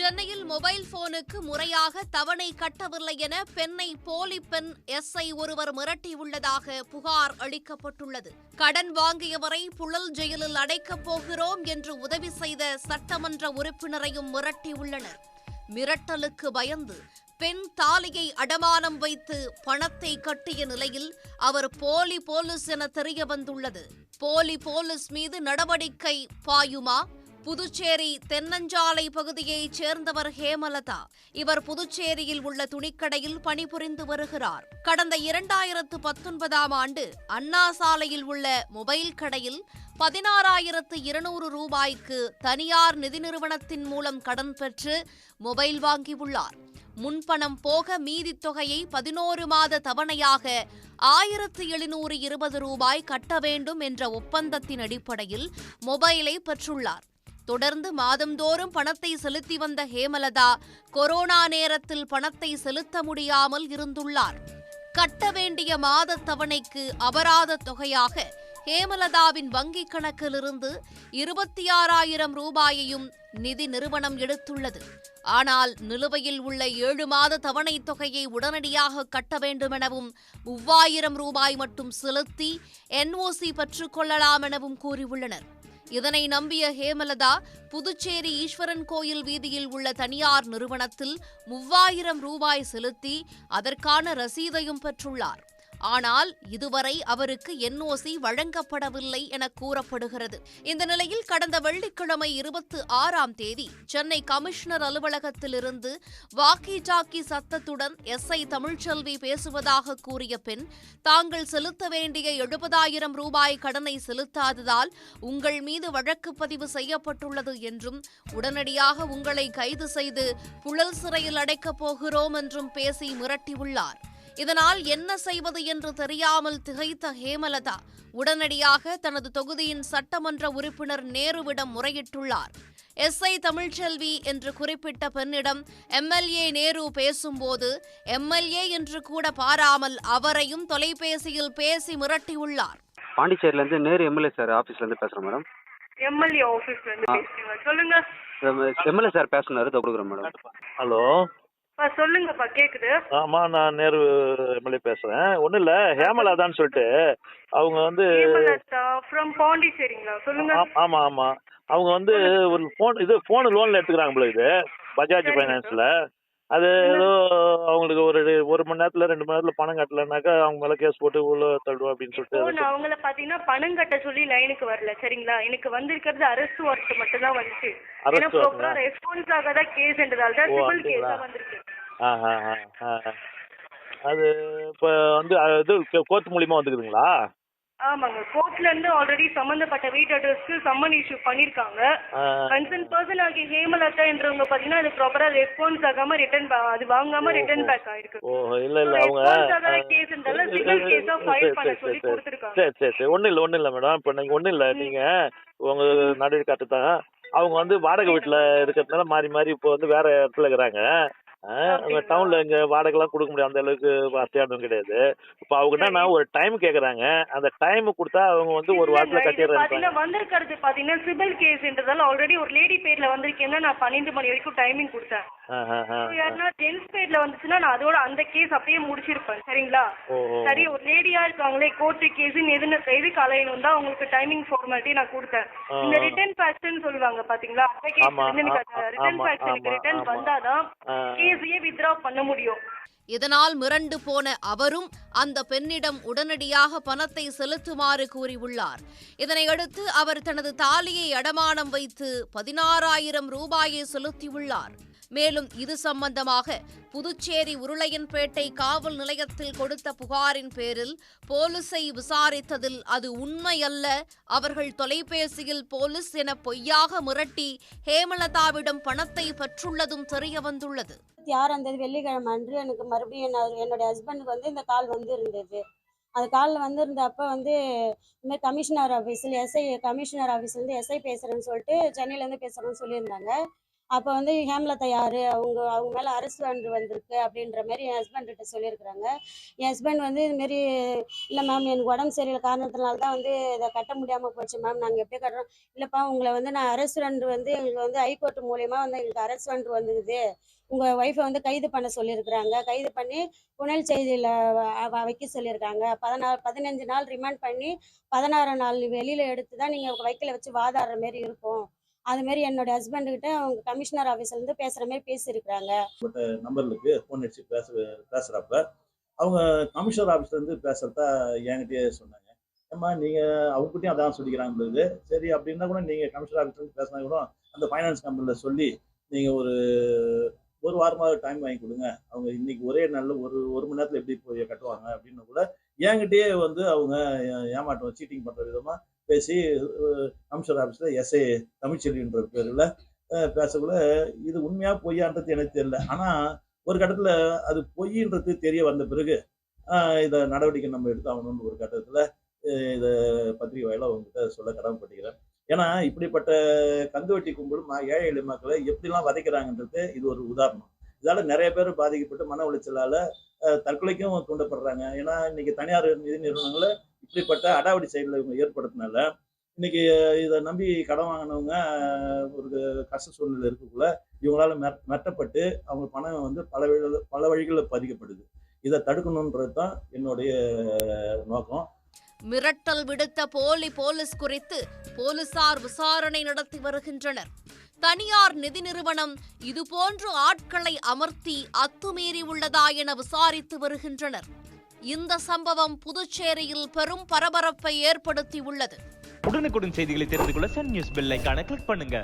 சென்னையில் மொபைல் போனுக்கு முறையாக தவணை கட்டவில்லை என பெண்ணை போலி பெண் எஸ்ஐ ஒருவர் மிரட்டியுள்ளதாக புகார் அளிக்கப்பட்டுள்ளது. கடன் வாங்கியவரை புழல் ஜெயிலில் அடைக்கப் போகிறோம் என்று உதவி செய்த சட்டமன்ற உறுப்பினரையும் மிரட்டியுள்ளனர். மிரட்டலுக்கு பயந்து பெண் தாலியை அடமானம் வைத்து பணத்தை கட்டிய நிலையில் அவர் போலி போலீஸ் என தெரியவந்துள்ளது. போலி போலீஸ் மீது நடவடிக்கை பாயுமா? புதுச்சேரி தென்னஞ்சாலை பகுதியைச் சேர்ந்தவர் ஹேமலதா. இவர் புதுச்சேரியில் உள்ள துணிக்கடையில் பணிபுரிந்து வருகிறார். கடந்த 2019ஆம் ஆண்டு அண்ணா சாலையில் உள்ள மொபைல் கடையில் 16,200 ரூபாய்க்கு தனியார் நிதி நிறுவனத்தின் மூலம் கடன் பெற்று மொபைல் வாங்கியுள்ளார். முன்பணம் போக மீதி தொகையை 11 மாத தவணையாக 1,720 ரூபாய் கட்ட வேண்டும் என்ற ஒப்பந்தத்தின் அடிப்படையில் மொபைலை பெற்றுள்ளார். தொடர்ந்து மாதந்தோறும் பணத்தை செலுத்தி வந்த ஹேமலதா கொரோனா நேரத்தில் பணத்தை செலுத்த முடியாமல் இருந்துள்ளார். கட்ட வேண்டிய மாத தவணைக்கு அபராத தொகையாக ஹேமலதாவின் வங்கிக் கணக்கிலிருந்து 26,000 ரூபாயையும் நிதி நிறுவனம் எடுத்துள்ளது. ஆனால் நிலுவையில் உள்ள 7 மாத தவணை தொகையை உடனடியாக கட்ட வேண்டுமெனவும் 3,000 ரூபாய் மட்டும் செலுத்தி NOC பெற்றுக் கொள்ளலாம் எனவும் கூறியுள்ளனர். இதனை நம்பிய ஹேமலதா புதுச்சேரி ஈஸ்வரன் கோயில் வீதியில் உள்ள தனியார் நிறுவனத்தில் 3,000 ரூபாய் செலுத்தி அதற்கான ரசீதையும் பெற்றுள்ளார். ஆனால் இதுவரை அவருக்கு NOC வழங்கப்படவில்லை என கூறப்படுகிறது. இந்த நிலையில் கடந்த வெள்ளிக்கிழமை 26ஆம் தேதி சென்னை கமிஷனர் அலுவலகத்திலிருந்து வாக்கி டாக்கி சத்தத்துடன் SI தமிழ்ச்செல்வி பேசுவதாக கூறிய பெண், தாங்கள் செலுத்த வேண்டிய 70,000 ரூபாய் கடனை செலுத்தாததால் உங்கள் மீது வழக்கு பதிவு செய்யப்பட்டுள்ளது என்றும் உடனடியாக உங்களை கைது செய்து புழல் சிறையில் அடைக்கப் போகிறோம் என்றும் பேசி மிரட்டியுள்ளார். இதனால் என்ன செய்வது என்று தெரியாமல் திகைத்த ஹேமலதா உடனடியாக தனது தொகுதியின் சட்டமன்ற உறுப்பினர் நேருவிடம் முறையிட்டுள்ளார். SI தமிழ்ச்செல்வி என்று குறிப்பிட்ட பெண்ணிடம் MLA நேரு பேசும்போது MLA என்று கூட பாராமல் அவரையும் தொலைபேசியில் பேசி மிரட்டியுள்ளார். பாண்டிச்சேரியில இருந்து நேரு MLA சார் ஆபீஸ்ல இருந்து பேசுறேன் மேடம். MLA ஆபீஸ்ல இருந்து பேசுறீங்க, சொல்லுங்க. MLA சார் பேசுனாரு, கொடுக்குறேன் மேடம். ஹலோ, சொல்லுங்கப்பா, கேக்குது. ஆமா, நான் நேரு MLA பேசுறேன். ஒன்றும் இல்லை, ஹேமலதான்னு சொல்லிட்டு அவங்க வந்து ஃப்ரம் பாண்டிச்சேரிங்களா? சொல்லுங்க. ஆமா ஆமா, அவங்க வந்து ஒரு ஃபோன் லோன்ல எடுத்துக்கிறாங்க போல, இது பஜாஜ் ஃபைனான்ஸ்ல. அது ஏதோ அவங்களுக்கு ஒரு மணி நேரத்துல 2 மணி நேரத்துல பணம் கட்டலனாக்கா அவங்க மேல கேஸ் போட்டு உள்ள தள்ளுவோம் அப்படின்னு சொல்லிட்டு. அவங்கள பாத்தீங்கன்னா பணம் கட்ட சொல்லி லைனுக்கு வரல, சரிங்களா? எனக்கு வந்திருக்கிறது அரெஸ்ட் வாரண்ட் மட்டும் தான் வந்துச்சு. ரெஸ்பான்ஸாக தான் கேஸ்ன்றதால தான் சிவில் கேஸா வந்திருக்கு. அது இப்ப வந்து இது கோர்ட் மூலியமா வந்துக்குதுங்களா? ஆமாங்க, கோர்ட்ல இருந்து ஆல்ரெடி சம்பந்தப்பட்ட வீட்டு அட்ரஸ்க்கு சம்மன் இஷ்யூ பண்ணிருக்காங்க. கன்சர்ன் பர்சன் ஆகிய ஹேமலதா என்றவங்க பாத்தீங்கன்னா அது ப்ராப்பரா ரெஸ்பான்ஸ் ஆகாம ரிட்டர்ன் அது வாங்காம ரிட்டர்ன் பேக் ஆயிருக்கு. ஓ இல்ல இல்ல, அவங்க கேஸ்ன்றதால சிவில் கேஸா ஃபைல் பண்ண சொல்லி கொடுத்திருக்காங்க. சரி ஒண்ணு இல்ல மேடம். இப்ப நீங்க ஒண்ணு இல்ல, நீங்க உங்க நடவடிக்கை காட்டு தான். அவங்க வந்து வாடகை வீட்டுல இருக்கிறதுனால மாறி இப்போ வந்து வேற இடத்துல இருக்கிறாங்க. டவுன்ல இங்க வாடகை எல்லாம் கொடுக்க முடியாது, அந்த அளவுக்கு வசதியானதும் கிடையாது. இப்ப அவங்க என்ன ஒரு டைம் கேக்குறாங்க, அந்த டைம் கொடுத்தா அவங்க வந்து ஒரு வாரத்துல கட்டிடுறாங்க. வந்திருக்கிறது பாத்தீங்கன்னா சிவில் கேஸ்ன்றதால ஆல்ரெடி ஒரு லேடி பேர்ல வந்திருக்கேன்னா நான் 12 மணி வரைக்கும் டைமிங் கொடுத்தேன். யாருன்னா ஜென்ஸ் பேர்ல வந்துச்சுன்னா நான் அதோட அந்த கேஸ் அப்படியே முடிச்சிருப்பேன், சரிங்களா? சரி, ஒரு லேடியா இருக்காங்களே, கோர்ட்டு கேஸ் எது கலையணும் தான் உங்களுக்கு டைமிங் ஃபார்மாலிட்டி நான் கொடுத்தேன். இந்த ரிட்டர்ன் ஃபேக்ட்னு சொல்லுவாங்க பாத்தீங்களா, அந்த கேஸ் ரிட்டர்ன் ஃபேக்ட் ரிட்டர்ன் வந்தாதான் கேஸையே வித்ட்ரா பண்ண முடியும். இதனால் மிரண்டு போன அவரும் அந்த பெண்ணிடம் உடனடியாக பணத்தை செலுத்துமாறு கூறியுள்ளார். இதனையடுத்து அவர் தனது தாலியை அடமானம் வைத்து 16,000 ரூபாயை செலுத்தியுள்ளார். மேலும் இது சம்பந்தமாக புதுச்சேரி உருளையன்பேட்டை காவல் நிலையத்தில் கொடுத்த புகாரின் பேரில் போலீஸை விசாரித்ததில் அது உண்மையல்ல, அவர்கள் தொலைபேசியில் போலீஸ் என பொய்யாக மிரட்டி ஹேமலதாவிடம் பணத்தை பெற்றுள்ளதும் தெரியவந்துள்ளது. 6ஆம் தேதி வெள்ளிக்கிழமை அன்று எனக்கு மறுபடியும் என்னுடைய ஹஸ்பண்டுக்கு வந்து இந்த கால் வந்து இருந்தது. அந்த காலில் வந்திருந்தப்போ வந்து இந்த கமிஷனர் ஆஃபீஸில் கமிஷனர் ஆஃபீஸ்லேருந்து SI பேசுகிறேன்னு சொல்லிட்டு சென்னையிலேருந்து பேசுகிறேன்னு சொல்லியிருந்தாங்க. அப்போ வந்து ஹேமலதா யார், அவங்க மேலே அரெஸ்ட் வாரண்ட் வந்திருக்கு அப்படின்ற மாதிரி என் ஹஸ்பண்ட்கிட்ட சொல்லியிருக்கிறாங்க. என் ஹஸ்பண்ட் வந்து இதுமாரி இல்லை மேம், எனக்கு உடம்பு சரியில்லை காரணத்தினால தான் வந்து இதை கட்ட முடியாமல் போச்சு மேம், நாங்கள் எப்படி கட்டுறோம், இல்லைப்பா உங்களை வந்து நான் அரெஸ்ட் வாரண்ட் வந்து எங்களுக்கு வந்து ஹைகோர்ட் மூலியமாக வந்து எங்களுக்கு அரெஸ்ட் வாரண்ட் வந்துக்குது, உங்கள் ஒய்ஃபை வந்து கைது பண்ண சொல்லியிருக்கிறாங்க, கைது பண்ணி புனல் செய்தியில் வைக்க சொல்லியிருக்காங்க, 15 நாள் ரிமாண்ட் பண்ணி 16 நாள் வெளியில் எடுத்து தான் நீங்கள் வைக்கல வச்சு வாதாடுற மாரி இருக்கும். அதுமாரி என்னோட ஹஸ்பண்டுக்கிட்ட அவங்க கமிஷனர் ஆஃபீஸ்லேருந்து பேசுகிற மாதிரி பேசியிருக்கிறாங்க. நம்பர்களுக்கு ஃபோன் அடிச்சு பேசுகிறப்ப அவங்க கமிஷனர் ஆஃபீஸ்லேருந்து பேசுகிறதா என்கிட்டயே சொன்னாங்க. ஏம்மா நீங்கள் அவங்ககிட்டயும் அதான் சொல்லிக்கிறாங்க. சரி அப்படின்னா கூட நீங்கள் கமிஷனர் ஆஃபீஸ்லேருந்து பேசினா கூட அந்த ஃபைனான்ஸ் கம்பெனியில் சொல்லி நீங்கள் ஒரு வாரமாக டைம் வாங்கி கொடுங்க, அவங்க இன்னைக்கு ஒரே நாளில் ஒரு மணி நேரத்தில் எப்படி போய் கட்டுவாங்க அப்படின்னு கூட என்கிட்டயே வந்து அவங்க ஏமாற்றம் சீட்டிங் பண்ணுற விதமாக பேசி கமிஷனர் ஆஃபீஸில் எஸ்ஐ தமிழ்ச்செல்வின்ற பேரில் பேசக்குள்ள இது உண்மையாக பொய்யான்றது எனக்கு தெரியல. ஆனால் ஒரு கட்டத்தில் அது பொய்ன்றது தெரிய வந்த பிறகு இதை நடவடிக்கை நம்ம எடுத்தாகணும்னு ஒரு கட்டத்தில் இதை பத்திரிகை வாயில அவங்ககிட்ட சொல்ல கடமைப்பட்டுக்கிறேன். ஏன்னா இப்படிப்பட்ட கந்துவட்டி கும்பலும் ஏழை எளிய மக்களை எப்படிலாம் வதைக்கிறாங்கன்றது இது ஒரு உதாரணம். இதால நிறைய பேர் பாதிக்கப்பட்டு மன உளைச்சலால தற்கொலைக்கும் தூண்டப்படுறாங்க. ஏன்னா இன்னைக்கு தனியார் நிதி நிறுவனங்களை இப்படிப்பட்ட அடாவடி செயல்களை இவங்க ஏற்படுத்தினால இன்னைக்கு இதை நம்பி கடன் வாங்கினவங்க ஒரு கஷ்ட சூழ்நிலை இருக்கக்குள்ள இவங்களால மெட்டப்பட்டு அவங்க பணம் வந்து பல வழிகளில் பாதிக்கப்படுது. இதை தடுக்கணுன்றது தான் என்னுடைய நோக்கம். மிரட்டல் விடுத்த போலீஸ் குறித்து போலீசார் விசாரணை நடத்தி வருகின்றனர். தனியார் நிதி நிறுவனம் இதுபோன்று ஆட்களை அமர்த்தி அத்துமீறி உள்ளதா என விசாரித்து வருகின்றனர். இந்த சம்பவம் புதுச்சேரியில் பெரும் பரபரப்பை ஏற்படுத்தியுள்ளது. உடனுக்குடன் செய்திகளை தெரிந்து கொள்ள சன் நியூஸ் பெல் ஐகானை கிளிக் பண்ணுங்க.